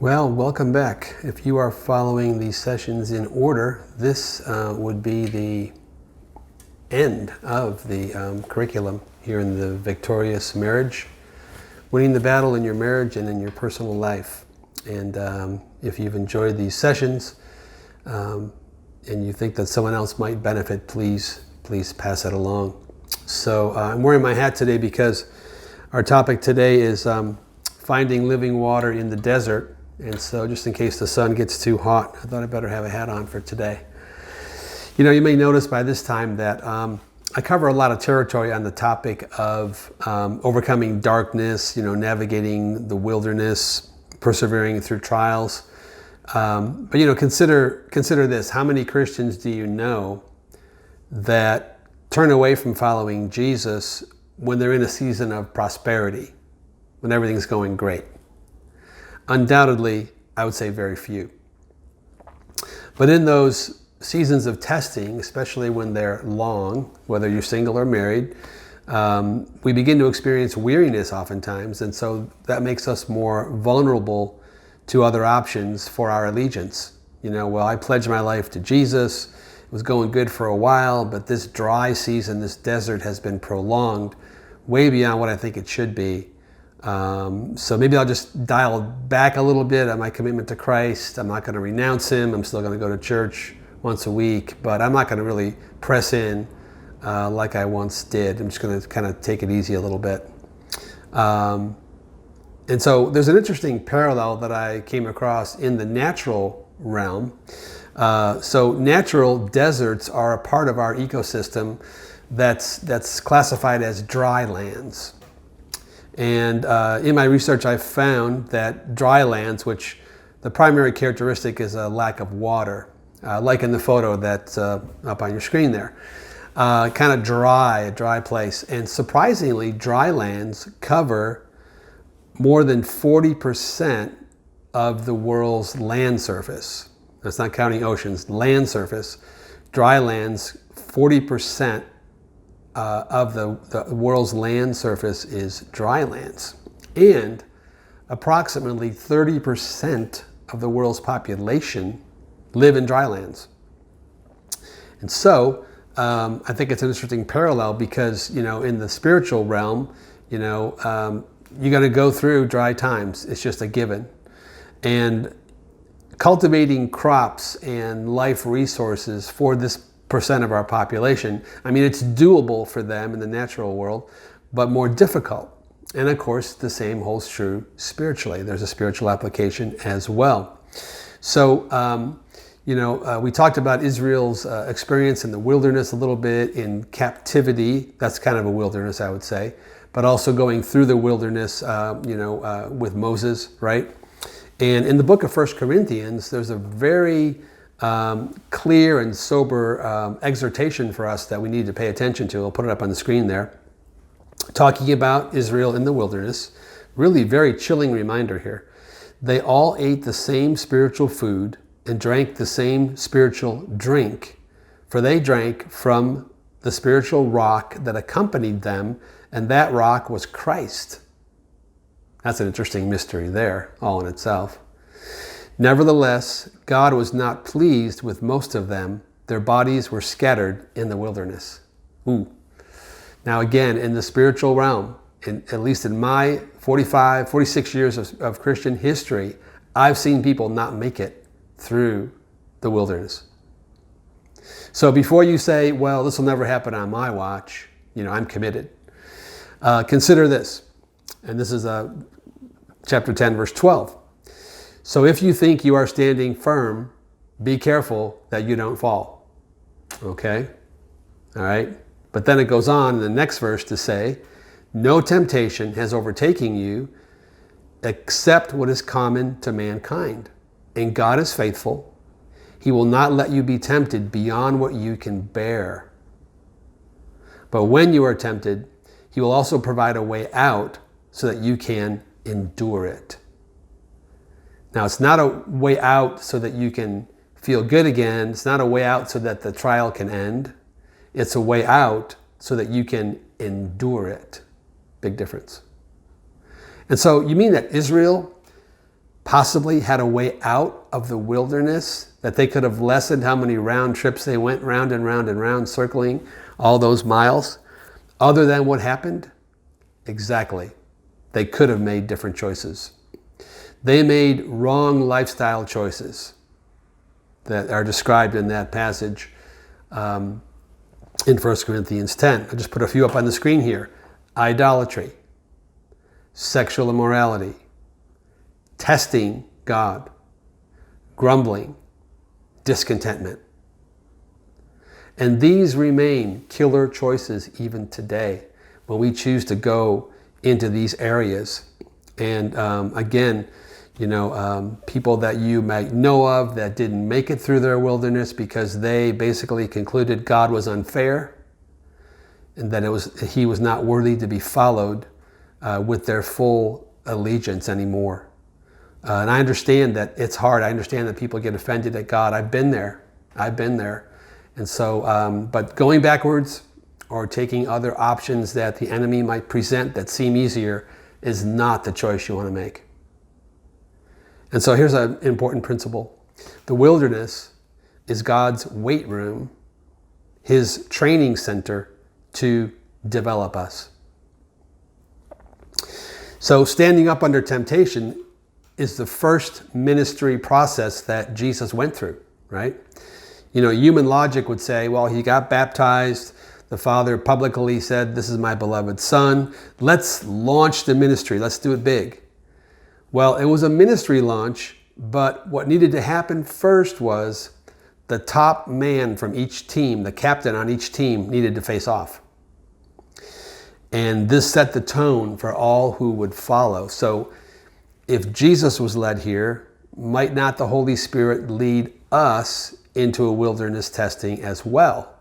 Well, welcome back. If you are following these sessions in order, this would be the end of the curriculum here in the Victorious Marriage, winning the battle in your marriage and in your personal life. And if you've enjoyed these sessions and you think that someone else might benefit, please pass it along. So I'm wearing my hat today because our topic today is finding living water in the desert. And so just in case the sun gets too hot, I thought I'd better have a hat on for today. You know, you may notice by this time that I cover a lot of territory on the topic of overcoming darkness, navigating the wilderness, persevering through trials. But consider this. How many Christians do you know that turn away from following Jesus when they're in a season of prosperity, when everything's going great? Undoubtedly, I would say very few. But in those seasons of testing, especially when they're long, whether you're single or married, we begin to experience weariness oftentimes, and so that makes us more vulnerable to other options for our allegiance. I pledged my life to Jesus. It was going good for a while, but this dry season, this desert has been prolonged way beyond what I think it should be. So maybe I'll just dial back a little bit on my commitment to Christ. I'm not going to renounce Him. I'm still going to go to church once a week, but I'm not going to really press in like I once did. I'm just going to kind of take it easy a little bit. And so there's an interesting parallel that I came across in the natural realm. So natural deserts are a part of our ecosystem that's classified as dry lands. And in my research, I found that dry lands, which the primary characteristic is a lack of water, like in the photo that's up on your screen there, kind of a dry place. And surprisingly, dry lands cover more than 40% of the world's land surface. That's not counting oceans, land surface. Dry lands, 40% of the world's land surface is dry lands, and approximately 30% of the world's population live in dry lands. And so I think it's an interesting parallel because in the spiritual realm, you're going to go through dry times. It's just a given. And cultivating crops and life resources for this percent of our population, it's doable for them in the natural world, but more difficult. And of course, the same holds true spiritually. There's a spiritual application as well. So, we talked about Israel's experience in the wilderness a little bit, in captivity. That's kind of a wilderness, I would say, but also going through the wilderness, with Moses, right? And in the book of 1 Corinthians, there's a very clear and sober exhortation for us that we need to pay attention to. I'll put it up on the screen there. Talking about Israel in the wilderness, really very chilling reminder here. They all ate the same spiritual food and drank the same spiritual drink, for they drank from the spiritual rock that accompanied them, and that rock was Christ. That's an interesting mystery there, all in itself. Nevertheless, God was not pleased with most of them. Their bodies were scattered in the wilderness. Now again, in the spiritual realm, at least in my 46 years of Christian history, I've seen people not make it through the wilderness. So before you say, well, this will never happen on my watch, I'm committed. Consider this, and this is chapter 10, verse 12. So if you think you are standing firm, be careful that you don't fall. Okay? All right? But then it goes on in the next verse to say, no temptation has overtaken you except what is common to mankind. And God is faithful. He will not let you be tempted beyond what you can bear. But when you are tempted, He will also provide a way out so that you can endure it. Now, it's not a way out so that you can feel good again. It's not a way out so that the trial can end. It's a way out so that you can endure it. Big difference. And so you mean that Israel possibly had a way out of the wilderness, that they could have lessened how many round trips they went round and round and round, circling all those miles, other than what happened? Exactly. They could have made different choices. They made wrong lifestyle choices that are described in that passage in 1 Corinthians 10. I'll just put a few up on the screen here. Idolatry, sexual immorality, testing God, grumbling, discontentment. And these remain killer choices even today when we choose to go into these areas. And again, people that you might know of that didn't make it through their wilderness because they basically concluded God was unfair and that he was not worthy to be followed with their full allegiance anymore. And I understand that it's hard. I understand that people get offended at God. I've been there. And so, but going backwards or taking other options that the enemy might present that seem easier is not the choice you want to make. And so here's an important principle. The wilderness is God's weight room, his training center to develop us. So standing up under temptation is the first ministry process that Jesus went through, right? Human logic would say, well, he got baptized. The Father publicly said, this is my beloved Son. Let's launch the ministry. Let's do it big. Well, it was a ministry launch, but what needed to happen first was the top man from each team, the captain on each team, needed to face off. And this set the tone for all who would follow. So if Jesus was led here, might not the Holy Spirit lead us into a wilderness testing as well?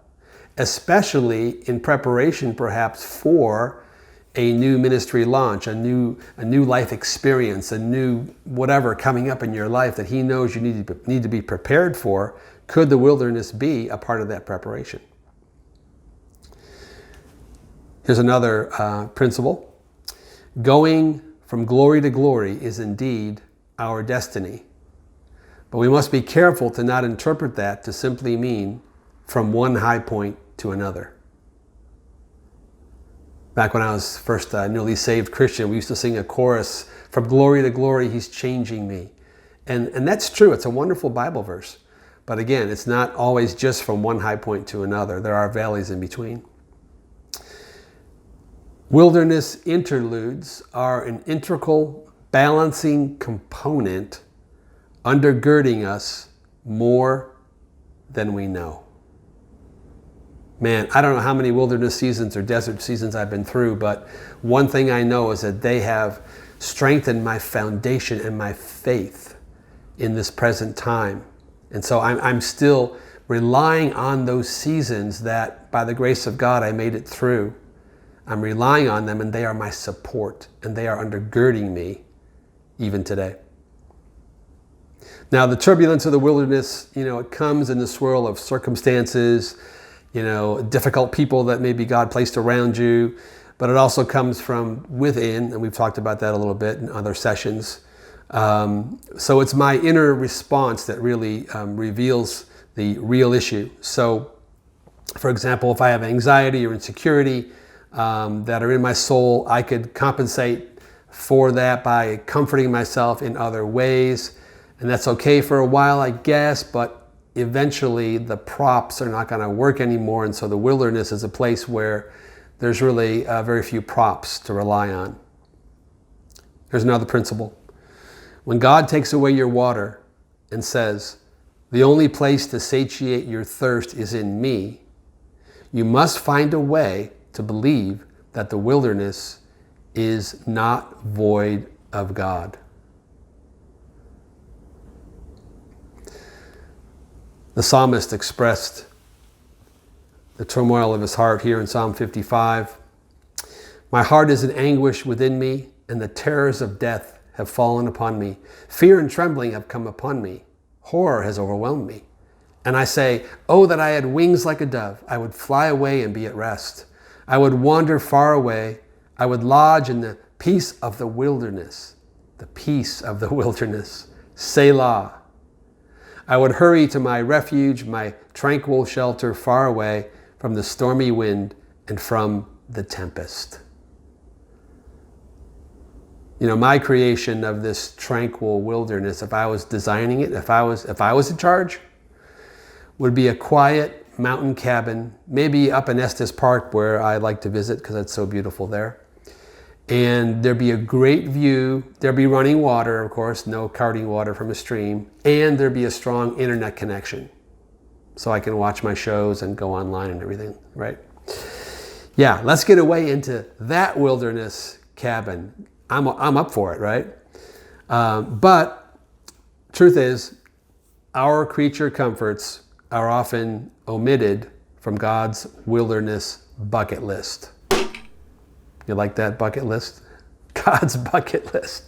Especially in preparation perhaps for a new ministry launch, a new life experience, a new whatever coming up in your life that he knows you need to be prepared for. Could the wilderness be a part of that preparation? Here's another principle. Going from glory to glory is indeed our destiny. But we must be careful to not interpret that to simply mean from one high point to another. Back when I was first a newly saved Christian, we used to sing a chorus, from glory to glory, he's changing me. And that's true. It's a wonderful Bible verse. But again, it's not always just from one high point to another. There are valleys in between. Wilderness interludes are an integral balancing component undergirding us more than we know. Man, I don't know how many wilderness seasons or desert seasons I've been through, but one thing I know is that they have strengthened my foundation and my faith in this present time. And so I'm still relying on those seasons that, by the grace of God, I made it through. I'm relying on them, and they are my support, and they are undergirding me even today. Now, the turbulence of the wilderness, it comes in the swirl of circumstances, difficult people that maybe God placed around you, but it also comes from within, and we've talked about that a little bit in other sessions. So it's my inner response that really reveals the real issue. So, for example, if I have anxiety or insecurity that are in my soul, I could compensate for that by comforting myself in other ways. And that's okay for a while, I guess, but eventually the props are not going to work anymore. And so the wilderness is a place where there's really very few props to rely on. Here's another principle. When God takes away your water and says, the only place to satiate your thirst is in me, you must find a way to believe that the wilderness is not void of God. The psalmist expressed the turmoil of his heart here in Psalm 55. My heart is in anguish within me, and the terrors of death have fallen upon me. Fear and trembling have come upon me. Horror has overwhelmed me. And I say, oh, that I had wings like a dove. I would fly away and be at rest. I would wander far away. I would lodge in the peace of the wilderness. the peace of the wilderness. Selah. I would hurry to my refuge, my tranquil shelter far away from the stormy wind and from the tempest. You know, my creation of this tranquil wilderness, if I was designing it, if I was in charge, would be a quiet mountain cabin, maybe up in Estes Park where I like to visit because it's so beautiful there. And there'd be a great view. There'd be running water, of course, no carting water from a stream. And there'd be a strong internet connection. So I can watch my shows and go online and everything, right? Yeah, let's get away into that wilderness cabin. I'm up for it, right? But truth is, our creature comforts are often omitted from God's wilderness bucket list. You like that bucket list? God's bucket list.